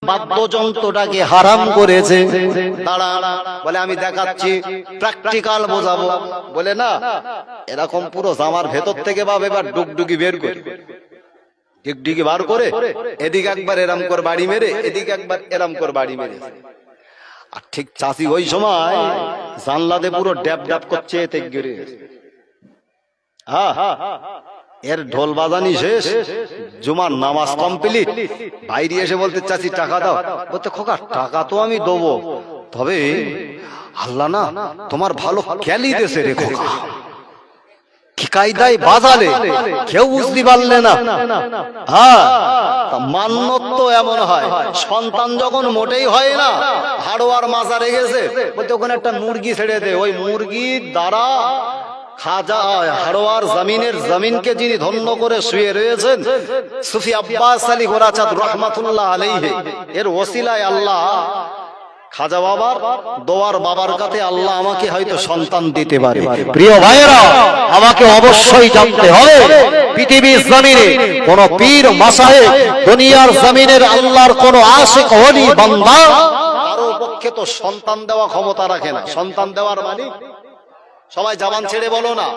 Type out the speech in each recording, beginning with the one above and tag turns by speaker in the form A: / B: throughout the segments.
A: বাদ্যযন্ত্রটাকে হারাম করেছে। দাঁড়া, বলে আমি দেখাচ্ছি, প্র্যাকটিক্যাল বোঝাবো। বলে না, এরকম পুরো জামার ভেতর থেকে বাবা এবার ডুগডুগি বের করে, ডিগডিগি বার করে এদিকে একবার এরাম করে বাড়ি মেরে, এদিকে একবার এরাম করে বাড়ি মেরে। আর ঠিক চাষি ওই সময় জানলাতে পুরো ড্যাব ড্যাব করছে, এতে গিরে। হ্যাঁ, এর ঢোল বাজানি শেষ, জুমার নামাজ কমপ্লিট। বাইরে এসে বলতে, চাচি টাকা দাও। বলতে, খোকা টাকা তো আমি দেবো, তবে আল্লাহ না তোমার ভালো খেয়ালই দিয়েছে রে খোকা। কি কায়দায় বাজালে কেউ বুঝতে পারলে না। হ্যাঁ, মান্যত তো এমন হয়, সন্তান যখন মোটেই হয় না, হাড়োয়ার মাজারে গেছে, বলতে ওখানে একটা মুরগি ছেড়ে দে। ওই মুরগির দ্বারা খাজা হাড়োয়ার জমিনকে যিনি ধন্য করে শুয়ে রয়েছেন, সুফি আব্বাস আলী গোরাচাঁদ রহমাতুল্লাহ আলাইহি, এর ওসিলায় আল্লাহ খাজা বাবার দোয়ার বাবার কাছে আল্লাহ আমাকে হয়তো সন্তান দিতে পারে। প্রিয় ভাইয়েরা, আমাকে অবশ্যই জানতে হবে, পৃথিবীর জমিনে কোন পীর মাসায়েখ, দুনিয়ার জমিনের আল্লাহর কোন আশিক ওলি বান্দা কারো পক্ষে তো সন্তান দেওয়া ক্ষমতা রাখে না। সন্তান দেওয়ার মানে, সবাই জবান ছেড়ে বলো না,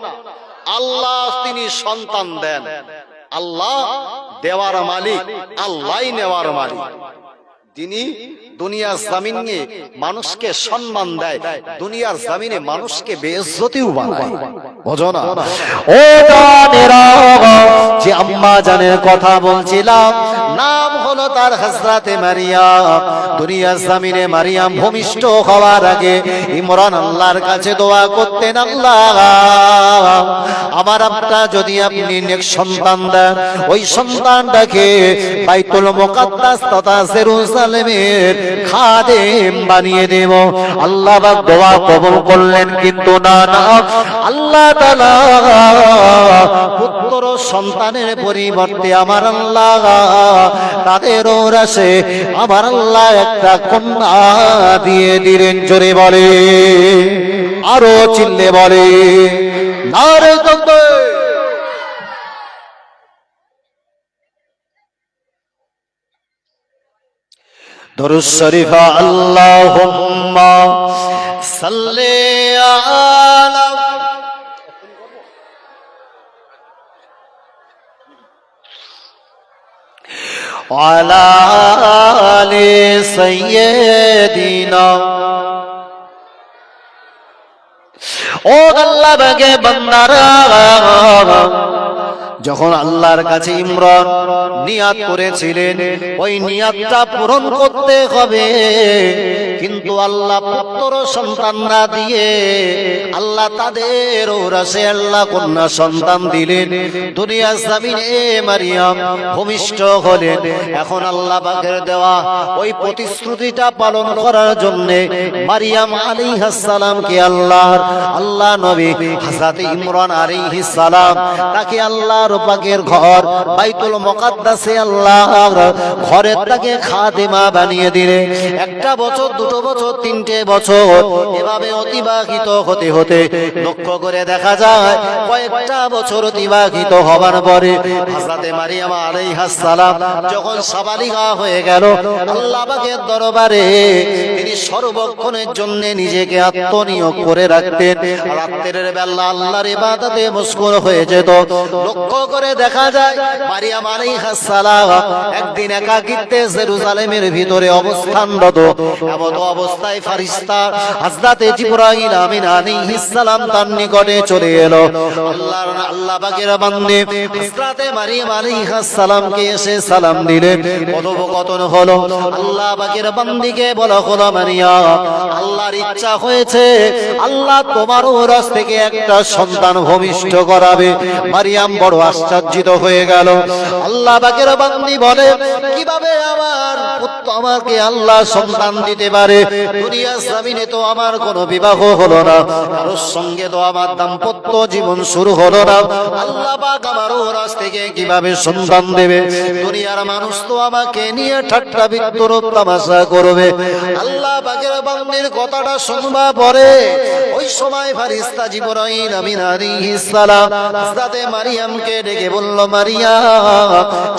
A: আল্লাহ তিনি সন্তান দেন। আল্লাহ দেওয়ার মালিক, আল্লাহই নেওয়ার মালিক। তিনি দুনিয়ার জমিনে মানুষকে সম্মান দেয়, দুনিয়ার জমিনে মানুষকে বেইজ্জতিও বানায়। বুঝো না? ও জানেরা, যে আম্মা জানের কথা বলছিলাম, নাম হলো তার হযরতে মারিয়াম। দুনিয়ার জমিনে মারিয়াম ভূমিষ্ঠ হওয়ার আগে ইমরান আল্লাহর কাছে দোয়া করতেন, আল্লাহ আমার আপনার যদি আপনি নেক সন্তান দেন, ওই সন্তানটাকে বাইতুল মুকাদ্দাস তথা জেরুজালেমের খাদেম বানিয়ে দেব। আল্লাহ পাক দোয়া কবুল করলেন, কিন্তু না, আল্লাহ তাআলা পুত্র সন্তানের পরিবর্তে আমার আল্লাহ তাদের ওরাসে আমার আল্লাহ একটা কন্যা দিয়ে দিলেন। জোরে বলে, আরো চিল্লে বলে, নারে তাকবীর। দরুদ শরীফ, আল্লাহুম্মা সাল্লি আলা ওয়ালা আলি সাইয়্যিদিনা। ও আল্লাহ বাগে বান্দারা, যখন আল্লাহর কাছে ইমরান নিয়াত করেছিলেন, ওই নিয়াতটা পূরণ করতে হবে, কিন্তু আল্লাহ পুত্র সন্তান না দিয়ে আল্লাহ তাদের ওরাসে আল্লাহ কন্যা সন্তান দিলেন। দুনিয়ার জমিনে মারিয়াম ভূমিষ্ঠ হলেন। এখন আল্লাহ পাকের দেওয়া ওই প্রতিশ্রুতিটা পালন করার জন্য মারিয়াম আলাইহিস সালামকে আল্লাহ নবী হযরত ইমরান আলাইহিস সালাম তাকে আল্লাহর পাকের ঘর বাইতুল মুকাদ্দাসে আল্লাহর ঘরে তাকে খাদেমা বানিয়ে দিলেন। একটা বছর, দুটো বছর, তিনটে বছর এভাবে অতিবাহিত হতে হতে লক্ষ্য করে দেখা যায়, কয়েকটা বছর অতিবাহিত হবার পরে হযরত মারিয়াম আলাইহিস সালাম যখন সাবালিগা হয়ে গেল, আল্লাহ পাকের দরবারে তিনি সর্বক্ষণের জন্য নিজেকে আত্মনিয়োগ করে রাখতেন। রাতের বেলা আল্লাহর ইবাদতে মশগুল হয়ে যেত। লক্ষ্য করে দেখা যায় মারিয়াম আলাইহিস সালাম একদিন একাকিত্বে জেরুজালেমের ভিতরে অবস্থানরত। এমন অবস্থায় ফেরেশতা হযরত জিবরাইল আমিন আলাইহিস সালাম তার নিকটে চলে এলো। আল্লাহ পাকের বান্দে হযরত মারিয়াম আলাইহিস সালামকে এসে সালাম দিলেন। কথোপকথন হলো। আল্লাহ পাকের বান্দিকে বলা হলো, মারিয়াম, আল্লাহর ইচ্ছা হয়েছে, আল্লাহ তোমার ওরস থেকে একটা সন্তান ভূমিষ্ঠ করাবে। মারিয়াম বড় আশ্চর্যিত হয়ে গেল। আল্লাহ পাকের বান্দি বলে, কিভাবে আমার পুত্র আমাকে আল্লাহ সন্তান দিতে পারে? দুনিয়ার জমিনে তো আমার কোনো বিবাহ হলো না, কারোর সঙ্গে তো আমার দাম্পত্য জীবন শুরু হলো না, আল্লাহ পাক আমার ওরস থেকে কিভাবে সন্তান দেবে? দুনিয়ার মানুষ তো আমাকে নিয়ে ঠাট্টা বিদ্রুপ তামাশা করবে। আল্লাহ পাকের বান্দির কথাটা শুনবা পরে ওই সময় ফেরেশতা জিবরাইল আমিন আলাইহিস সালাম হযরত মারিয়ামকে ডেকে বলল, মারিয়াম,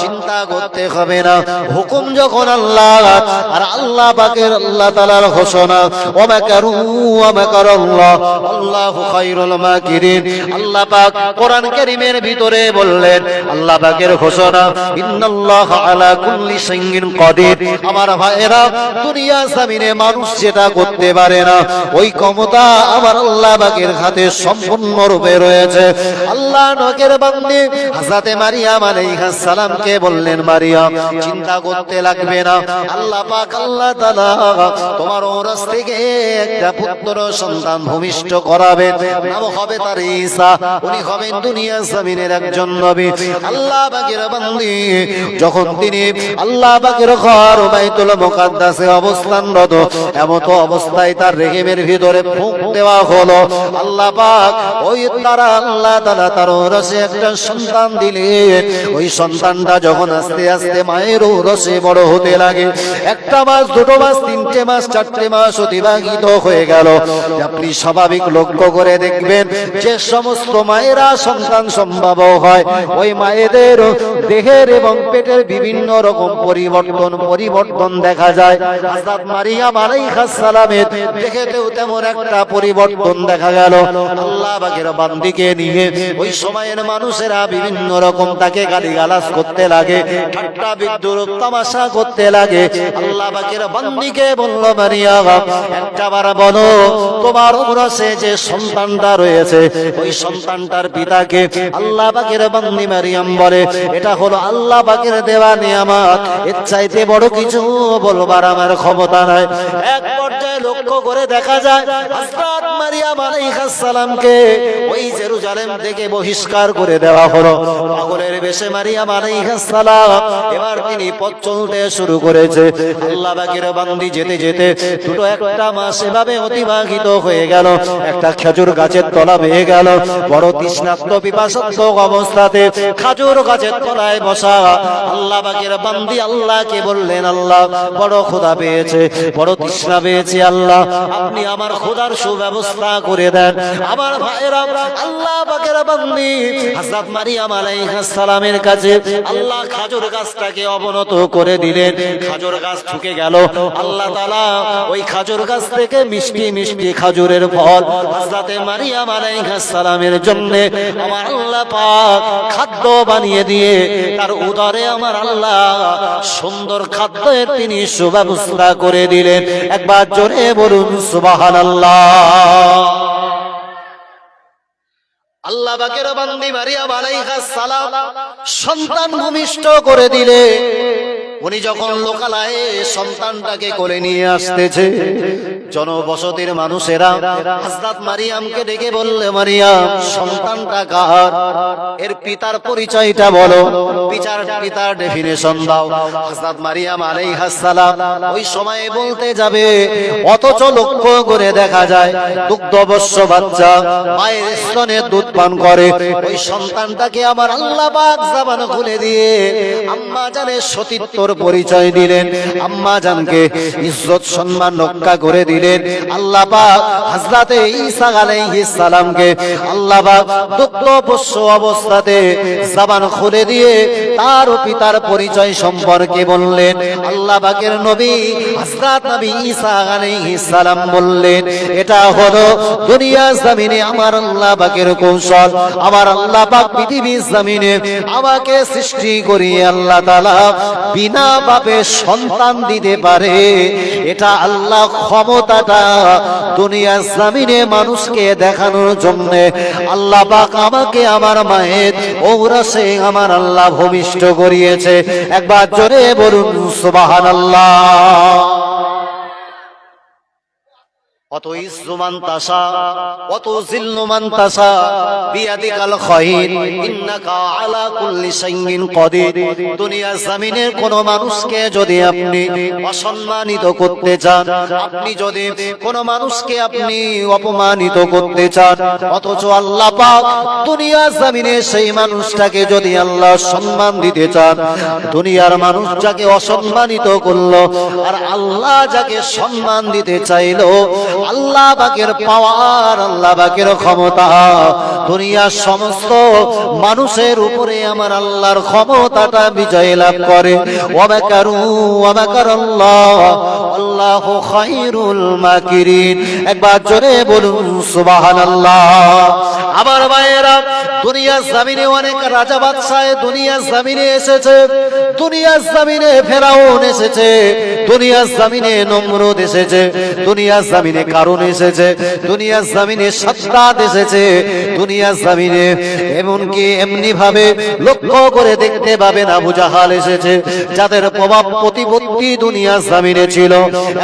A: চিন্তা করতে হবে না, হুকুম যখন আল্লাহ আর আল্লাহ পাকের আল্লাহ তাআলার ঘোষণা ওয়া মাকারু ওয়া মাকারাল্লাহ আল্লাহু খায়রুল মাকিরিন। আল্লাহ পাক কোরআন কারীমের ভিতরে বললেন, আল্লাহ পাকের ঘোষণা ইন্নাল্লাহা আলা কুল্লি শাইইন কাদির। আমার ভাইয়েরা, দুনিয়া জমিনে মানুষ যেটা করতে পারে না ওই ক্ষমতা আমার আল্লাহ পাকের হাতে সম্পূর্ণরূপে রয়েছে। আল্লাহ নকের বান্দে হযরতে মারিয়াম আলাইহিস সালামকে বললেন, মারিয়াম চিন্তা করতে লাগবে না, আল্লাহ পাক আল্লাহ তাআলা তোমার ওরস থেকে একটা পুত্র সন্তান ভূমিষ্ঠ করাবেন, নাম হবে তার ঈসা। উনি হবেন দুনিয়া জমিনের একজন নবী। আল্লাহ পাকের বান্দে যখন তিনি আল্লাহ পাকের ঘর বাইতুল মুকাদ্দাসে অবস্থানরত, এমত অবস্থায় তার রেহেমের ভিতরে ফুঁক দেওয়া হলো। আল্লাহ পাক ওই তারা আল্লাহ তাআলা তার ওরসে একটা সন্তান দিলেন। ওই সন্তানটা যখন আস্তে আস্তে মায়ের ওরসে বড় হতে লাগে, একটা মাস, দুটো মাস, তিনটে মাস, চারটে মাস অতিবাহিত হয়ে গেল। আপনি স্বাভাবিক লক্ষ্য করে দেখবেন যে সমস্ত মায়েরা সন্তান সম্ভব হয়, ওই মায়েদের দেহের এবং পেটের বিভিন্ন রকম পরিবর্তন দেখা যায়। হযরত মারিয়াম আলাইহিস সালামের দেখেতেও তেমন একটা পরিবর্তন দেখা গেল। আল্লাহ পাকের বান্দিকে নিয়ে ওই সময়ের মানুষেরা বিভিন্ন রকম তাকে গালিগালাজ করতে লাগে, ঠাট্টা বিদ্রূপ তামাশা করতে লাগে। আল্লাহ পাকের বান্দিকে বলল, মারিয়াম একটাবার বলো তোমার ওরসে যে সন্তানটা রয়েছে ওই সন্তানটার পিতাকে। আল্লাহ পাকের বান্দি মারিয়াম বলে, এটা হলো আল্লাহ পাকের দেওয়া নিয়ামত, এর চাইতে বড় কিছু বলবার আমার ক্ষমতা নাই। এক পর্যায়ে লক্ষ্য করে দেখা যায় হযরত মারিয়াম আলাইহিস সালামকে ওই জেরুজালেম থেকে বহিষ্কার করে দেওয়া হলো। পাগলের বেশে মারিয়াম আলাইহিস সালাম এবার তিনি পথ চলতে শুরু করেছে। আল্লাহ পাকের বান্দি যেতে যেতে দুটো একটা মাস এভাবে অতিবাহিত হয়ে গেল। একটা খেজুর গাছের তলা পেয়ে গেল। বড় তৃষ্ণার্ত পিপাসার্ত অবস্থাতে খেজুর গাছের তলায় বসা আল্লাহ পাকের বান্দি আল্লাহকে বললেন, আল্লাহ বড় ক্ষুধা পেয়েছে, বড় তৃষ্ণা পেয়েছে, আল্লাহ আপনি আমার ক্ষুধার সুব্যবস্থা করে দেন। আমার ভাইয়েরা, আল্লাহ পাকের বান্দি হযরত মারিয়াম আলাইহিস সালামের কাছে আল্লাহ খেজুর গাছটাকে অবনত করে দিলেন। খেজুর গাছ ঠুকে গেল। আল্লাহ তাআলা ওই খেজুর গাছ থেকে মিষ্টি মিষ্টি খেজুরের ফল হযরতে মারিয়াম আলাইহিস সালামের জন্য আমার আল্লাহ পাক খাদ্য বানিয়ে দিয়ে তার উদরে আমার আল্লাহ সুন্দর খাদ্যের তিনি সুব্যবস্থা করে দিলেন। একবার জোরে বলুন সুবহানাল্লাহ। আল্লাহ পাকের বান্দি মারিয়াম আলাইহিস সালাম সন্তান ভূমিষ্ঠ করে দিলে। উনি যখন লোকালয়ে সন্তানটাকে কোলে নিয়ে আসতেছে, জনবসতির মানুষেরা হযরত মারিয়ামকে ডেকে বললে, মারিয়াম সন্তানটা কার, এর পিতার পরিচয়টা বলো, পিতার ডেফিনেশন দাও। হযরত মারিয়াম আলাইহিস সালাম ওই সময়ে বলতে যাবে, অথচ লক্ষ্য করে দেখা যায় দুগ্ধবৎস বাচ্চা মায়ের স্তনে দুধ পান করে। ওই সন্তানটাকে আমার আল্লাহ পাক জবান খুলে দিয়ে আম্মা জানের সতীত্বর পরিচয় দিলেন, আম্মা জানকে ইজ্জত সম্মান রক্ষা করে দিলেন। আল্লাহ পাক হযরতে ঈসা আলাইহিস সালামকে আল্লাহ পাক দুগ্ধবৎস অবস্থাতে জবান খুলে দিয়ে তার পিতার পরিচয় সম্পর্কে বললেন। আল্লাহ পাকের নবী হযরত নবী ঈসা আলাইহিস সালাম বললেন, এটা হলো দুনিয়া জমিনে আমার আল্লাহ পাকের কৌশল। আমার আল্লাহ পাক পৃথিবীর জমিনে আমাকে সৃষ্টি করিয়ে আল্লাহ তাআলা বিনা পাপে সন্তান দিতে পারে। এটা আল্লাহ ক্ষমতাটা দুনিয়া জমিনে মানুষকে দেখানোর জন্য আল্লাহ পাক আমাকে আমার মায়ের ঔরসে আমার আল্লাহ ভূমিষ্ঠ করিয়েছে। একবার জোরে বলুন সুবহানাল্লাহ। অত ইজ্জুমান তাসা অত জিল্লুমান তাসা বিয়াদিকাল খায়র ইন্নাকা আলা কুল্লি শাইইন কাদির। দুনিয়া জমিনের কোন মানুষকে যদি আপনি অসম্মানিত করতে চান, আপনি যদি কোন মানুষকে আপনি অপমানিত করতে চান, অথচ আল্লাহ পাক দুনিয়া জমিনে সেই মানুষটাকে যদি আল্লাহ সম্মান দিতে চান, দুনিয়ার মানুষ যাকে অসম্মানিত করলো আর আল্লাহ যাকে সম্মান দিতে চাইলো,
B: আল্লাহ পাকের পাওয়ার, আল্লাহ পাকের ক্ষমতা। দুনিয়ার সমস্ত মানুষের উপরে আমার আল্লাহর ক্ষমতাটা বিজয় লাভ করে। ওয়া মাকারু ওয়া মাকারাল্লাহ আল্লাহু খায়রুল মাকিরিন। একবার জোরে বলুন সুবহানাল্লাহ। আমার ভাইয়েরা, দুনিয়ার জমিনে অনেক রাজা বাদশাহ দুনিয়ার জমিনে এসেছে, দুনিয়ার জমিনে ফেরাউন এসেছে, দুনিয়ার জমিনে নমরুদ এসেছে, দুনিয়ার জমিনে কারুন এসেছে, দুনিয়ার জমিনে সাদ্দাত এসেছে, দুনিয়ার জমিনে এমনকি এমনি ভাবে লক্ষ্য করে দেখতে পাবেন আবু জাহাল এসেছে, যাদের প্রভাব প্রতিপত্তি দুনিয়ার জমিনে ছিল।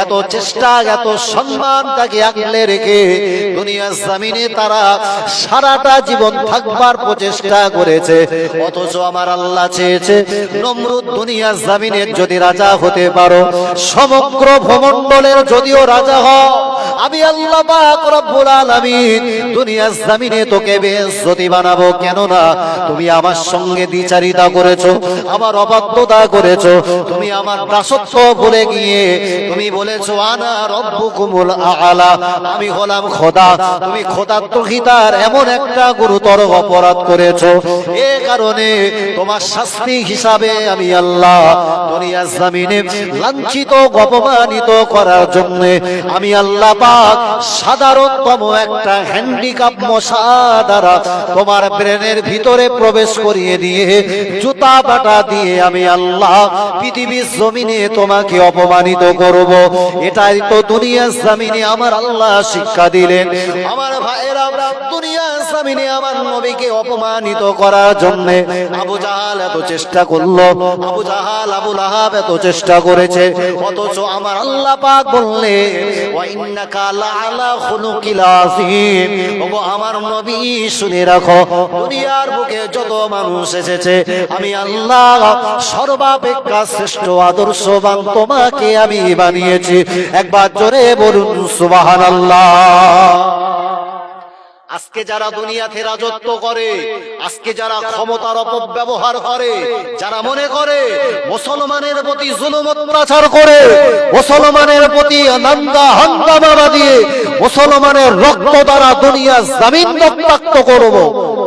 B: এত চেষ্টা, এত সম্মান তাকে আগলে রেখে দুনিয়ার জমিনে তারা সারাটা জীবন থাকবার প্রচেষ্টা করেছে। অথচ আমার আল্লাহ চেয়েছে নমরুদ দুনিয়ার জমিনের যদি রাজা হতে পারো, সমগ্র ভূমণ্ডলের যদিও রাজা হও, আমি আল্লাহ পাক রব্বুল আলামিন দুনিয়ার জমিনে তোকে বেইজ্জতি বানাবো। কেননা তুমি আমার সঙ্গে দ্বিচারিতা করেছো, আমার অবাধ্যতা করেছো, তুমি আমার দাসত্ব ভুলে গিয়ে তুমি বলেছো আনা রব্বুকুমুল আ'লা, আমি হলাম খোদা। তুমি খোদাত্বহিতার এমন একটা গুরুতর অপরাধ করেছো। এ কারণে তোমার শাস্তি হিসাবে আমি আল্লাহ দুনিয়ার জমিনে লাঞ্ছিত অপমানিত করার জন্য আমি আল্লাহ পাক সাধারণতম একটা হ্যান্ডিক্যাপ মশা দ্বারা তোমার ব্রেনের ভিতরে প্রবেশ করিয়ে দিয়ে জুতা বাটা দিয়ে আমি আল্লাহ পৃথিবীর জমিনে তোমাকে অপমানিত করব। এটাই তো দুনিয়ার জমিনে আমার আল্লাহ শিক্ষা দিলেন। আমার ভাইয়েরা, দুনিয়ার জমিনে আমার নবীকে অপমানিত করার জন্য আবু জাহাল এত চেষ্টা করলো, আবু জাহাল আবু লাহাব এত চেষ্টা করেছে। অথচ আমার আল্লাহ পাক বললেন ওয়া ইন্নাকা লাআলা খুলুকিল আযীম। ওগো আমার নবী শুনে রাখো, দুনিয়ার বুকে যত মানুষ এসেছে আমি আল্লাহ সর্বাপেক্ষা শ্রেষ্ঠ আদর্শবান তোমাকে আমি বানিয়েছি। একবার জোরে বলুন সুবহানাল্লাহ। আজকে যারা দুনিয়াতে রাজত্ব করে, আজকে যারা ক্ষমতার অপব্যবহার করে, যারা মনে করে মুসলমানের প্রতি জুলুম অত্যাচার করে, মুসলমানের প্রতি নান্দা হাঙ্গামা দিয়ে মুসলমানের রক্ত দ্বারা দুনিয়ার জমিন রক্তাক্ত করব,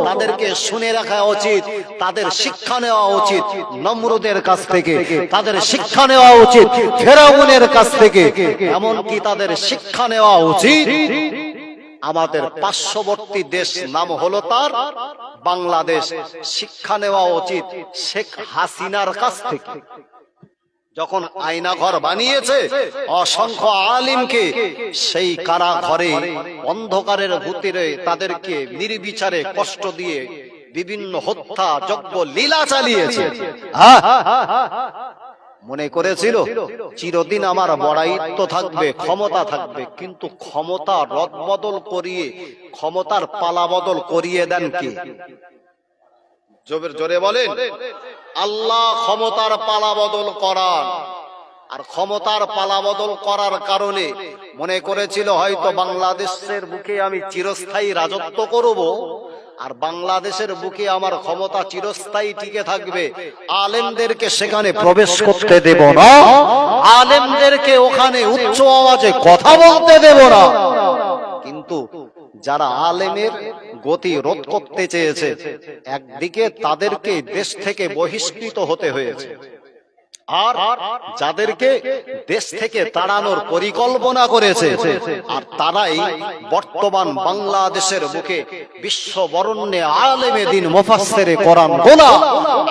B: তাদেরকে শুনে রাখা উচিত, তাদের শিক্ষা নেওয়া উচিত নমরুদের কাছ থেকে, তাদের শিক্ষা নেওয়া উচিত ফেরাউনের কাছ থেকে, এমনকি তাদের শিক্ষা নেওয়া উচিত আমাদের পার্শ্ববর্তী দেশ নাম হলো তার বাংলাদেশ। শিক্ষা নেওয়া উচিত শেখ হাসিনার কাছ থেকে। যখন আয়না ঘর বানিয়েছে অসংখ্য আলিমকে সেই কারা ঘরে অন্ধকারের ভিতরে তাদেরকে নির্বিচারে কষ্ট দিয়ে বিভিন্ন হত্যা যজ্ঞ লীলা চালিয়েছে। মনে করেছিল চিরদিন আমার বড়াইত্ব থাকবে, ক্ষমতা থাকবে, কিন্তু ক্ষমতা রদবদল করিয়ে, ক্ষমতার পালা বদল করিয়ে দেন কে? জোরে বলেন, আল্লাহ ক্ষমতার পালা বদল করান। আর ক্ষমতার পালা বদল করার কারণে মনে করেছিল হয়তো বাংলাদেশের বুকে আমি চিরস্থায়ী রাজত্ব করব, আর বাংলাদেশের বুকে আমার ক্ষমতা চিরস্থায়ী টিকে থাকবে। আলেমদেরকে সেখানে প্রবেশ করতে দেব না, আলেমদেরকে ওখানে উচ্চ আওয়াজে কথা বলতে দেব না। কিন্তু যারা আলেমের গতি রোধ করতে চেয়েছে, একদিকে তাদেরকে দেশ থেকে বহিষ্কৃত হতে হয়েছে, আর যাদেরকে দেশ থেকে তাড়ানোর পরিকল্পনা করেছে, আর তারাই বর্তমান বাংলাদেশের বুকে বিশ্ব বরেণ্যে আলেমে দ্বীন মুফাসসিরে কোরআন গোলা।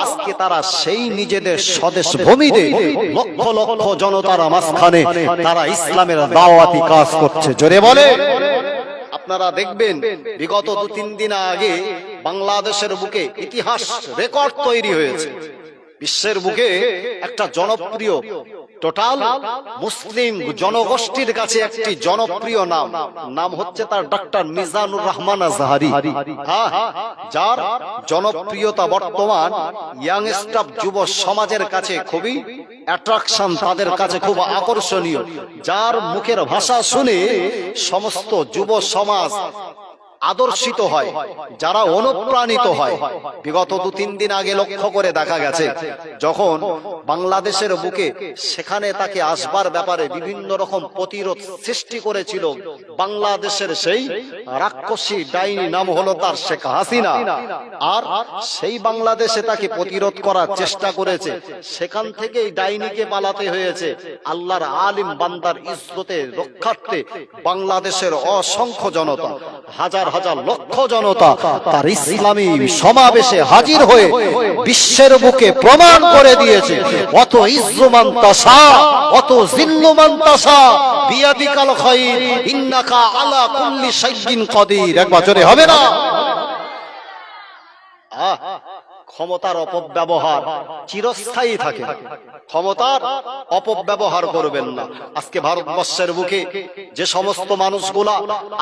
B: আজকে তারা সেই নিজেদের স্বদেশ ভূমিতে লক্ষ লক্ষ জনতার মাঝখানে তারা ইসলামের দাওয়াতি কাজ করছে। জোরে বলে, আপনারা দেখবেন বিগত 2-3 দিন আগে বাংলাদেশের বুকে ইতিহাস রেকর্ড তৈরি হয়েছে। বিশ্বের বুকে একটা জনপ্রিয় টোটাল মুসলিম জনগোষ্ঠীর কাছে একটি জনপ্রিয় নাম হচ্ছে তার ডক্টর মিজানুর রহমান আজহারি। যার জনপ্রিয়তা বর্তমান ইয়াংস্টার যুব সমাজের কাছে খুবই অ্যাট্রাকশন, তাদের কাছে খুব আকর্ষণীয়, যার মুখের ভাষা শুনে সমস্ত যুব সমাজ
A: আদর্শিত হয়, যারা অনুপ্রাণিত হয়। বিগত 2-3 দিন আগে লক্ষ্য করে দেখা গেছে, যখন বাংলাদেশের বুকে সেখানে তাকে আসবার ব্যাপারে বিভিন্ন রকম প্রতিরোধ সৃষ্টি করেছিল বাংলাদেশের সেই রাক্ষসী ডাইনি, নাম হলো তার শেখ হাসিনা, আর সেই বাংলাদেশে তাকে প্রতিরোধ করার চেষ্টা করেছে, সেখান থেকেই ডাইনিকে পালাতে হয়েছে। আল্লাহর আলিম বান্দার ইজ্জতের রক্ষার্থে বাংলাদেশের অসংখ্য জনতা, হাজার হাজার লক্ষ জনতা তার ইসলামী সমাবেশে হাজির হয়ে বিশ্বের বুকে প্রমাণ করে দিয়েছে, অত ইজ্জুমান তাসা, অত জিল্লুমান তাসা, বিয়াদিকাল খায়র, ইন্নাকা আলা কুল্লি শাইইন কাদির। একবার জোরে হবে না? ক্ষমতার অপব্যবহার চিরস্থায়ী থাকে, ক্ষমতার অপব্যবহার করবেন না। আজকে ভারতবর্ষের বুকে যে সমস্ত মানুষগুলা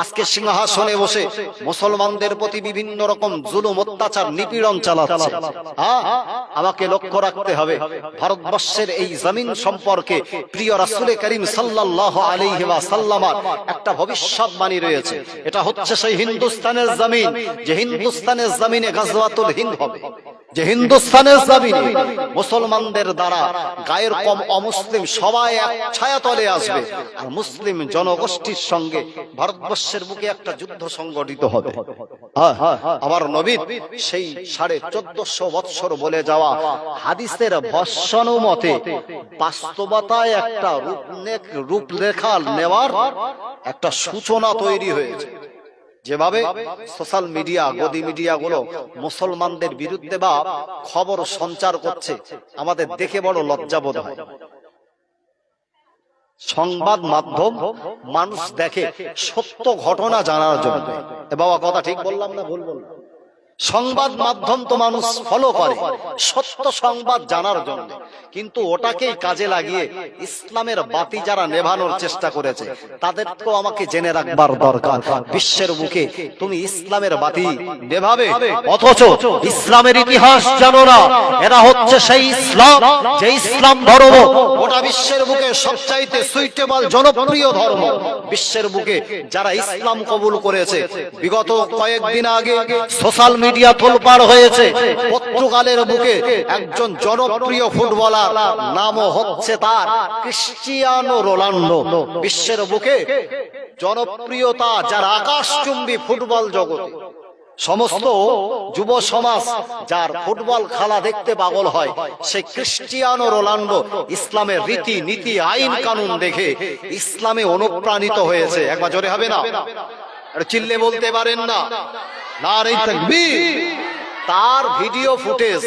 A: আজকে সিংহাসনে বসে মুসলমানদের প্রতি বিভিন্ন রকম জুলুম, অত্যাচার, নিপীড়ন চালাচ্ছে, আমাকে লক্ষ্য রাখতে হবে ভারতবর্ষের এই জমিন সম্পর্কে প্রিয় রাসূল করিম সাল্লাল্লাহু আলাইহি ওয়াসাল্লামের একটা ভবিষ্যৎবাণী রয়েছে। এটা হচ্ছে সেই হিন্দুস্তানের জমিন, যে হিন্দুস্তানের জমিনে গাজওয়াতুল হিন্দ হবে, যে হিন্দুস্তানের জমিনে মুসলমানদের দ্বারা গায়ের কম অমুসলিম সবাই এক ছায়াতলে আসবে, আর মুসলিম জনগোষ্ঠীর সঙ্গে ভারতবর্ষের বুকে একটা যুদ্ধ সংগঠিত হবে। আমার নবী সেই 1450 বৎসর বলে যাওয়া হাদিসের ভর্সনমতে বাস্তবতায় একটা রূপরেখা নেওয়ার একটা সূচনা তৈরি হয়েছে। যেভাবে সোশ্যাল মিডিয়া, গদি মিডিয়া গুলো মুসলমানদের বিরুদ্ধে বা খবর সঞ্চার করছে, আমাদের দেখে বড় লজ্জাবোধ হয়। সংবাদ মাধ্যম মানুষ দেখে সত্য ঘটনা জানার জন্য। বাবা কথা ঠিক বললাম না ভুল বললাম? সংবাদ মাধ্যম তো মানুষ ফলো করে সত্য সংবাদ জানার জন্য, কিন্তু ওটাকেই কাজে লাগিয়ে ইসলামের বাতি যারা নেভানোর চেষ্টা করেছে তাদেরকেও আমাকে জেনে রাখবার দরকার। বিশ্বের বুকে তুমি ইসলামের বাতি নেভাবে, অথচ ইসলামের ইতিহাস জানো না। এরা হচ্ছে সেই ইসলাম, যে ইসলাম ধর্ম গোটা বিশ্বের বুকে সবচাইতে সুইটেবল, জনপ্রিয় ধর্ম। বিশ্বের বুকে যারা ইসলাম কবুল করেছে, বিগত কয়েকদিন আগে সোশ্যাল মিডিয়া তোলপাড় হয়েছে, পর্তুগালের বুকে একজন জনপ্রিয় ফুটবলার, নামও হচ্ছে তার ক্রিস্টিয়ানো রোনাল্ডো। বিশ্বের বুকে জনপ্রিয়তা যার আকাশচুম্বী ফুটবল জগতে, সমস্ত যুব সমাজ যার ফুটবল খেলা দেখতে পাগল হয়, সেই ক্রিস্টিয়ানো রোনাল্ডো ইসলামের রীতি নীতি, আইন কানুন দেখে ইসলামে অনুপ্রাণিত হয়েছে। একবার জোরে হবে না? চিল্লে বলতে পারেন না? নারে তাকবীর। তার ভিডিও ফুটেজ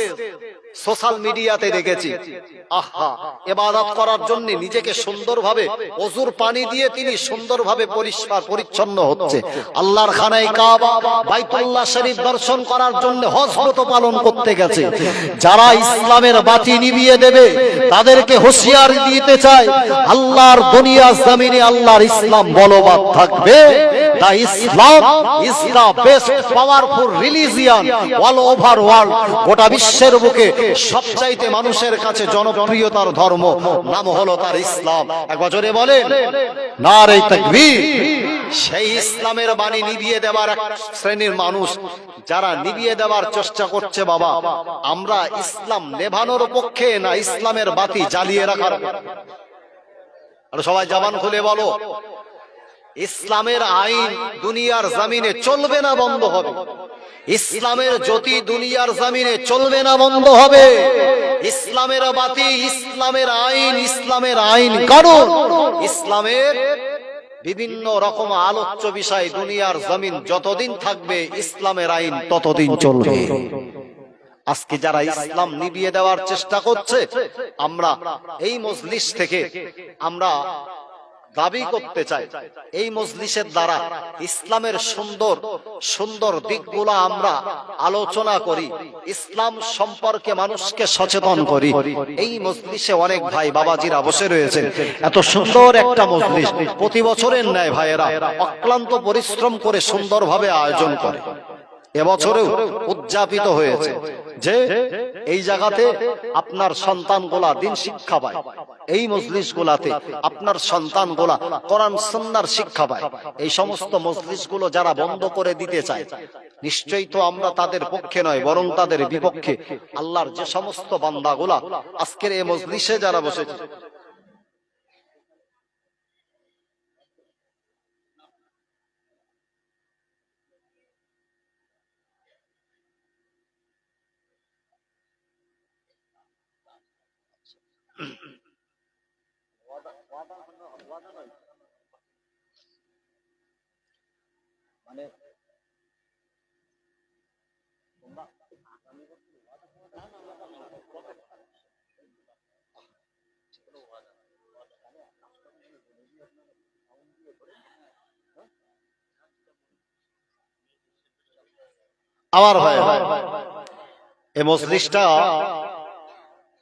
A: সোশ্যাল মিডিয়াতে দেখেছি। আহা, ইবাদত করার জন্য নিজেকে সুন্দরভাবে ওযুর পানি দিয়ে তিনি সুন্দরভাবে পরিষ্কার পরিচ্ছন্ন হচ্ছে। আল্লাহর খানায় কাবা, বাইতুল্লাহ শরীফ দর্শন করার জন্য হজ ব্রত পালন করতে গেছে। যারা ইসলামের বাতি নিভিয়ে দেবে তাদেরকে হুঁশিয়ারি দিতে চায়, আল্লাহর দুনিয়া জমিনে আল্লাহর ইসলাম বলবৎ থাকবে। The Islam is the best powerful religion all over world. গোটা বিশ্বের বুকে সবচাইতে মানুষের কাছে জনপ্রিয়তার ধর্ম, নাম হলো তার ইসলাম। একবার জোরে বলেন নারে তাকবীর। সেই ইসলামের বাণী নিভিয়ে দেওয়ার এক শ্রেণীর মানুষ যারা নিভিয়ে দেওয়ার চেষ্টা করছে, বাবা আমরা ইসলাম নেভানোর পক্ষে না ইসলামের বাতি জ্বালিয়ে রাখার? আর সবাই জবান খুলে বলো, ইসলামের আইন দুনিয়ার জমিনে চলবে না, বন্ধ হবে। ইসলামের জ্যোতি দুনিয়ার জমিনে চলবে না, বন্ধ হবে। ইসলামের বাতি, ইসলামের আইন, ইসলামের আইন কানুন, ইসলামের বিভিন্ন রকম আলোচ্য বিষয় দুনিয়ার জমিন যতদিন থাকবে ইসলামের আইন ততদিন চলবে। আজকে যারা ইসলাম নিভিয়ে দেওয়ার চেষ্টা করছে, আমরা এই মজলিস থেকে আমরা দাবি করতে চাই, এই মজলিসের দ্বারা ইসলামের সুন্দর সুন্দর দিকগুলো আমরা আলোচনা করি, ইসলাম সম্পর্কে মানুষকে সচেতন করি। এই মজলিসে অনেক ভাই বাবাজিরা বসে রয়েছেন। এত সুন্দর একটা মজলিস প্রতি বছরের ন্যায় ভাইয়েরা অক্লান্ত পরিশ্রম করে সুন্দরভাবে আয়োজন করে। এবছরেও উদযাপিত হয়েছে যে এই জায়গাতে আপনার সন্তানগুলা দিন শিক্ষা পায়, এই মজলিসগুলাতে আপনার সন্তানগুলা কোরআন সুন্নাহর শিক্ষা পায়। এই সমস্ত মজলিসগুলো যারা বন্ধ করে দিতে চায়, নিশ্চয়ই তো আমরা তাদের পক্ষে নয়, বরং তাদের বিপক্ষে। আল্লাহর যে সমস্ত বান্দাগুলা আজকের এই মজলিসে যারা বসেছে, আমার ভাই এই মজলিসটা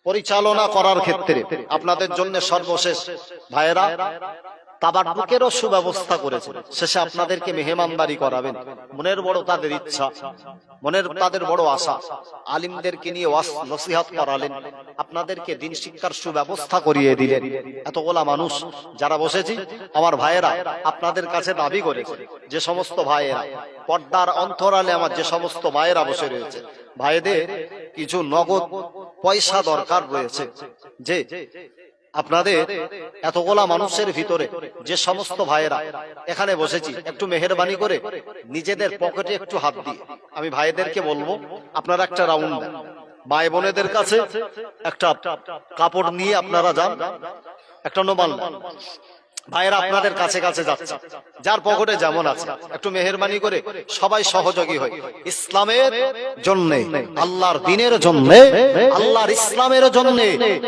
A: পরিচালনা করার ক্ষেত্রে আপনাদের জন্য সর্বশেষ ভাইয়েরা তাবাররুকেরও সুব্যবস্থা করেছে। শেষে আপনাদেরকে মেহমানদারি করাবেন, মনের বড় তাদের ইচ্ছা, মনের তাদের বড় আশা। আলিমদেরকে নিয়ে ওয়াজ নসিহত করালেন, আপনাদেরকে দিন শিক্ষার সুব্যবস্থা করিয়ে দিলেন। এতগুলা মানুষ যারা বসেছি, আমার ভাইয়েরা আপনাদের কাছে দাবি করেছে, যে সমস্ত ভাইয়েরা পর্দার অন্তরালে আমার যে সমস্ত ভাইয়েরা বসে রয়েছে, ভাইদের কিছু নগদ পয়সা দরকার রয়েছে। যে আপনাদের এতগুলা মানুষের ভিতরে যে সমস্ত ভাইয়েরা এখানে বসেছি, একটু মেহেরবানি করে নিজেদের পকেটে একটু হাত দিয়ে আমি ভাইদেরকে বলবো, আপনারা একটা রাউন্ড দেন, ভাই বোনেদের কাছে একটা কাপড় নিয়ে আপনারা যান, একটা নোমাল নেন। ভাইয়েরা আপনাদের কাছে কাছে যাচ্ছে, যার পকেটে যেমন আছে একটু মেহেরবানি করে সবাই সহযোগী হয় ইসলামের জন্য, আল্লাহর দ্বীনের জন্য, আল্লাহর ইসলামের জন্য।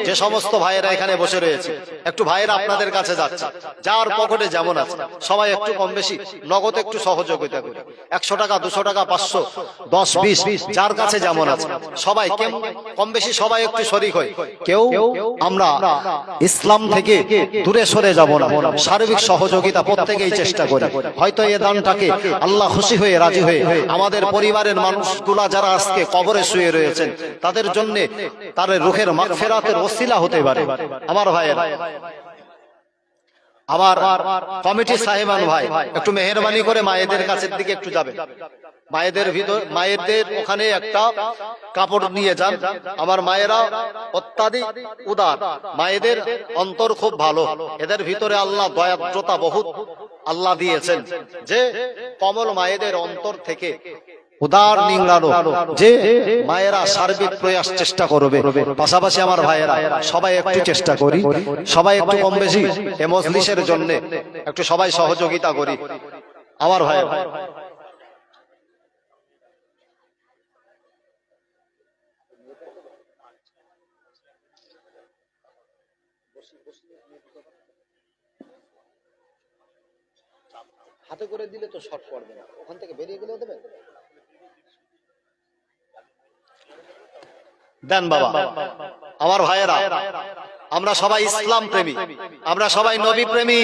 A: যে সমস্ত ভাইয়েরা এখানে বসে রয়েছে, একটু ভাইয়েরা আপনাদের কাছে যাচ্ছে, যার পকেটে যেমন আছে সবাই একটু কম বেশি নগদ একটু সহযোগিতা করে, 100 টাকা 200 টাকা 500 10 20 যার কাছে যেমন আছে সবাই কম বেশি সবাই একটু শরীক হয়। কেউ আমরা ইসলাম থেকে দূরে সরে যাব না, সার্বিক সহযোগিতা প্রত্যেকেই চেষ্টা করি। হয়তো এই দানটাকে আল্লাহ খুশি হয়ে রাজি হয়ে আমাদের পরিবারের মানুষগুলা যারা আজকে কবরে শুয়ে রয়েছেন, তাদের জন্য তাদের রূহের মাগফিরাতের ওসিলা হতে পারে। আমার ভাইয়েরা, আমার কমিটি সাহেবান ভাই, একটু মেহেরবানি করে মায়েদের কাছের দিকে একটু যাবেন, মায়েদের ভিতর, মায়েদের ওখানে একটা কাপড় নিয়ে যান। আমার মায়েরা অত্যাধিক উদার, মায়েদের অন্তর খুব ভালো, এদের ভিতরে আল্লাহ দয়াদ্রতা বহুত আল্লাহ দিয়েছেন, যে কমল মায়েদের অন্তর থেকে উদার নিংড়ানো, যে মায়েরা সার্বিক প্রয়াস চেষ্টা করবে। পাশাপাশি আমার ভাইয়েরা সবাই একটু চেষ্টা করি, সবাই একটু কম বেশি এ মজলিসের জন্য একটু সবাই সহযোগিতা করি। আমার ভাইয়েরা হাতে করে দিলে তো শর্ট পড়বে না, ওখান থেকে বেরিয়ে গেলেও দেবেন। দেন বাবা। আমার ভাইয়েরা, আমরা সবাই ইসলাম প্রেমী, আমরা সবাই নবী প্রেমী,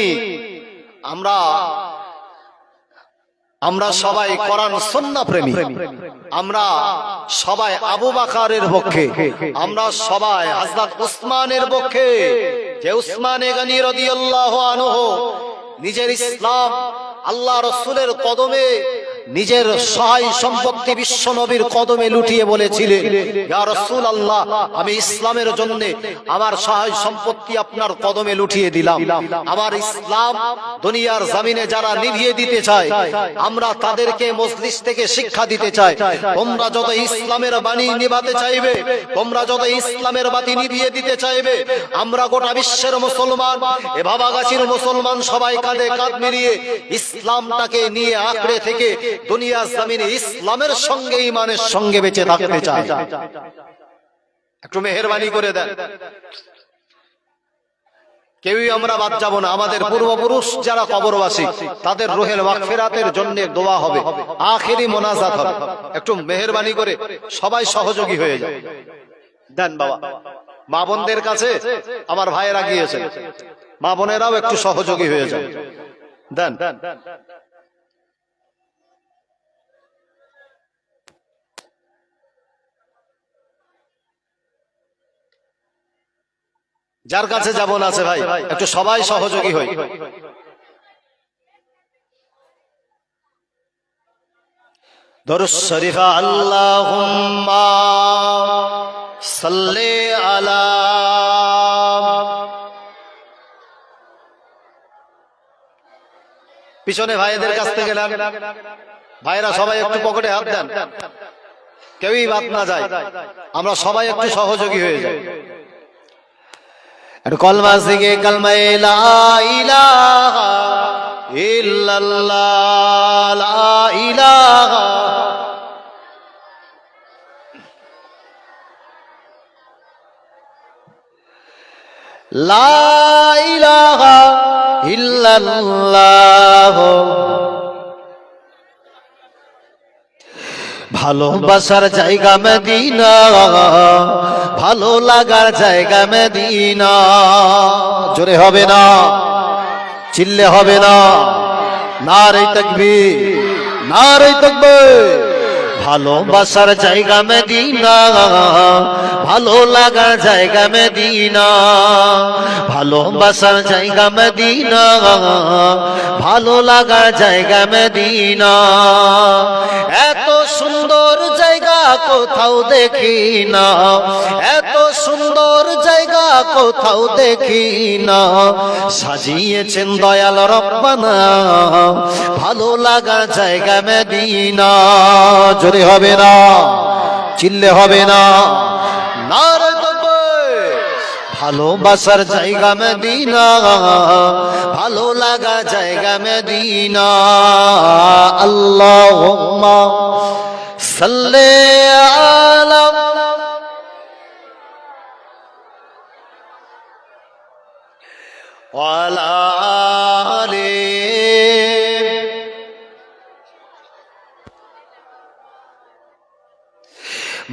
A: আমরা সবাই কোরআন সুন্নাহ প্রেমী, আমরা সবাই আবু বকরের পক্ষে, আমরা সবাই হযরত উসমানের পক্ষে, যে উসমানে গনি রাদিয়াল্লাহু আনহু নিজের ইসলাম আল্লাহ রাসূলের কদমে, নিজের সহায় সম্পত্তি বিশ্ব নবীর কদমে লুটিয়ে বলেছিলেন, ইয়া রাসূলুল্লাহ, আমি ইসলামের জন্য আমার সহায় সম্পত্তি আপনার কদমে লুটিয়ে দিলাম। আমার ইসলাম দুনিয়ার জমিনে যারা নিভিয়ে দিতে চায়, আমরা তাদেরকে মজলিস থেকে শিক্ষা দিতে চাই, তোমরা যত ইসলামের বাণী নিভাতে চাইবে, তোমরা যত ইসলামের বাতি নিভিয়ে দিতে চাইবে, আমরা গোটা বিশ্বের মুসলমান, এ ভাবাগাছির মুসলমান সবাই কাঁধে কাঁধ মিলিয়ে ইসলামটাকে নিয়ে আঁকড়ে থেকে দুনিয়ার জমিনে ইসলামের সঙ্গে ঈমানের সঙ্গে বেঁচে থাকতে চাই। একটু মেহেরবানি করে দেন, কেউই আমরা বাদ যাব না। আমাদের পূর্বপুরুষ যারা কবরবাসী, তাদের রুহের মাগফিরাতের জন্য দোয়া হবে, আখেরি মোনাজাত হবে। একটু মেহেরবানি করে সবাই সহযোগী হয়ে যায়। দেন বাবা। মা বোনদের কাছে আমার ভাইয়েরা গিয়েছেন, মা বোনেরাও একটু সহযোগী হয়ে যায়। দেন। যার কাছে যেমন আছে ভাই একটু সবাই সহযোগী হই। দরুদ শরীফ আল্লাহুম্মা সাল্লি আলা। পিছনে ভাইদের কাছ থেকে নেন, ভাইরা সবাই একটু পকেটে হাত দেন, কেউই বাদ না যায়, আমরা সবাই একটু সহযোগী হয়ে যাই।
B: একটু কলমা শিখে কলমা লা ইলাহা ইল্লাল্লাহ লা ইলাহা লা ইলাহা ইল্লাল্লাহ। ভালোবাসার জায়গা মদিনা, ভালো লাগার জায়গা মদিনা। জোরে হবে না, চিল্লে হবে না, নারে তাকবীর, নারে তাকবীর। ভালোবাসার জায়গা মদিনা, ভালো লাগার জায়গা মদিনা। ভালোবাসার জায়গা মদিনা, ভালো লাগার জায়গা মদিনা। এত সুন্দর জায়গা কোথাও দেখি না, এত সুন্দর জায়গা কোথাও দেখি না। সাজিয়েছেন দয়াল রব্বানা, ভালো লাগার জায়গা মদিনা। জোরে হবে না, চিল্লে হবে না, নারে তাকবীর। ভালোবাসার জায়গা মদিনা, ভালো লাগা জায়গা মদিনা। আল্লাহুম্মা সাল্লি আলা ওয়ালা আলি।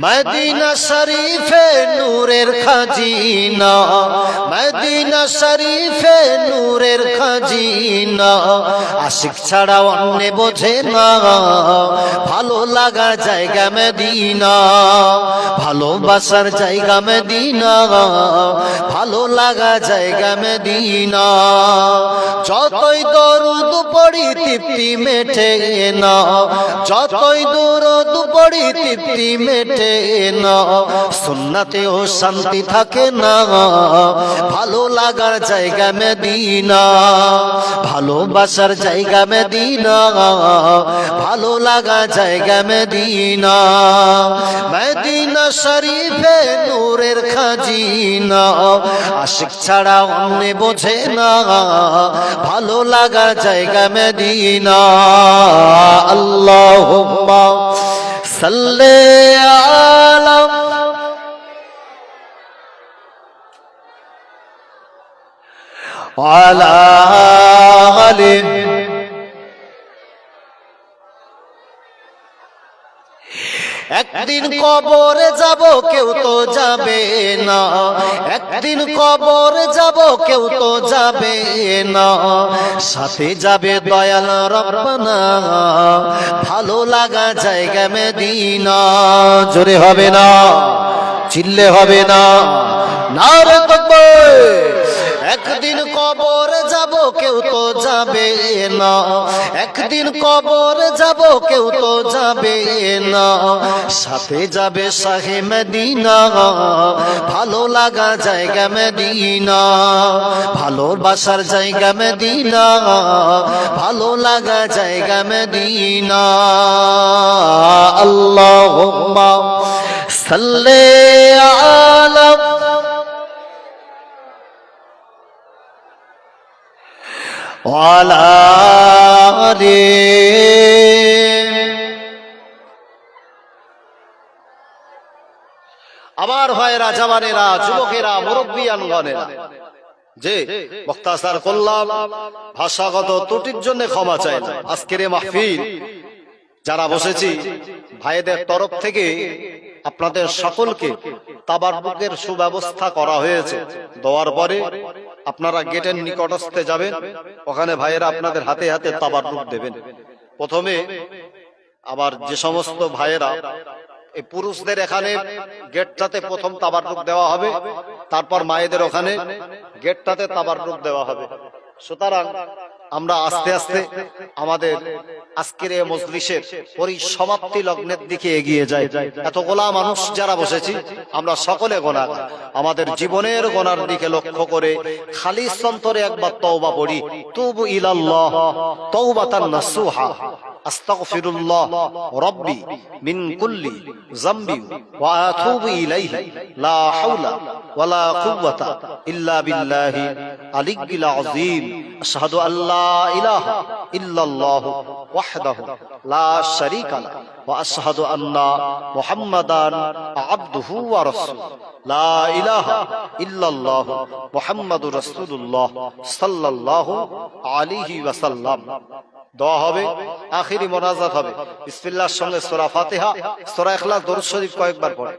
B: মদিনা শরীফে নূরের খাজিনা, মদিনা শরীফে নূরের খাজিনা। আশিক ছাড়া অন্য বোঝে না, ভালো লাগার জায়গা মদিনা। ভালোবাসার জায়গা মদিনা, ভালো লাগা জায়গা মদিনা। যতই দরুদ পড়ি তৃপ্তি মেটে না, যতই দরুদ পড়ি তৃপ্তি মেটে না। সুন্নাতেও শান্তি থাকে না, ভালো লাগার জায়গা মদিনা। ভালোবাসার জায়গা মদিনা, ভালো লাগা জায়গা মদিনা। মদিনা শরীফে নূরের খাজিনা, আশিক ছাড়া অন্য বোঝে না, ভালো লাগা জায়গা মদিনা। আল্লাহুম্মা সাল্লি আলা ওয়ালা আলি। একদিন কবরে যাব কেউ তো যাবে না, একদিন কবরে যাব কেউ তো যাবে না। সাথে যাবে দয়াল রব্বানা, ভালো লাগা জায়গা মদিনা। জোরে হবে না, চিল্লে হবে না, নারে তাকবীর। একদিন কবরে যাব কেউ তো যাবে না, একদিন কবরে যাব কেউ তো যাবে না। সাথে যাবে শাহে মদিনা, ভালো লাগা জায়গা মদিনা। ভালোবাসার জায়গা মদিনা, ভালো লাগা জায়গা মদিনা। আল্লাহুম্মা সাল্লি আলা ওয়ালা আলি।
A: আমার ভাইয়েরা, জওয়ানেরা, যুবকেরা, মুরব্বিয়ানগণেরা, যে মুখতাসার করলাম, ভাষাগত ত্রুটির জন্য ক্ষমা চাই। আজকের এই মাহফিল যারা বসেছি, ভাইদের তরফ থেকে আপনাদের সকলকে তাবাররুকের সুব্যবস্থা করা হয়েছে। দেওয়ার পরে আপনারা গেটের নিকটস্থে যাবেন, ওখানে ভাইয়েরা আপনাদের হাতে হাতে তাবাররুক দেবেন। প্রথমে আবার যে সমস্ত ভাইয়েরা এই পুরুষদের এখানে গেটটাতে প্রথম তাবাররুক দেওয়া হবে, তারপর মায়েদের ওখানে গেটটাতে তাবাররুক দেওয়া হবে। সুতরাং আমরা আস্তে আস্তে আমাদের আজকের এই মজলিসের পরিসমাপ্তি লগ্নের দিকে এগিয়ে যাই। এতগুলা মানুষ যারা বসেছি আমরা সকলে গুনাহগার, আমাদের জীবনের গুনার দিকে লক্ষ্য করে খালিস অন্তরে একবার তওবা পড়ি, তুবু ইলাল্লাহ তাওবাতান নাসুহা, আস্তাগফিরুল্লাহ রাব্বি মিন কুল্লি যামবি ওয়া আতুবু ইলাইহি লা হাওলা ওয়ালা কুওয়াতা ইল্লা বিল্লাহি আলিয়্যিল আযীম। আশহাদু আল্লা ইলাহা ইল্লাল্লাহ ওয়াহদাহু লা শারীকা লাহু ওয়া আশহাদু আন্না মুহাম্মাদান আবদুহু ওয়া রাসূলুহু। লা ইলাহা ইল্লাল্লাহ মুহাম্মাদুর রাসূলুল্লাহ সাল্লাল্লাহু আলাইহি ওয়াসাল্লাম। দোয়া হবে, আখিরি মোনাজাত হবে। বিসমিল্লাহর সঙ্গে সূরা ফাতিহা, সূরা ইখলাস, দরুদ শরীফ কয়েকবার পড়ে।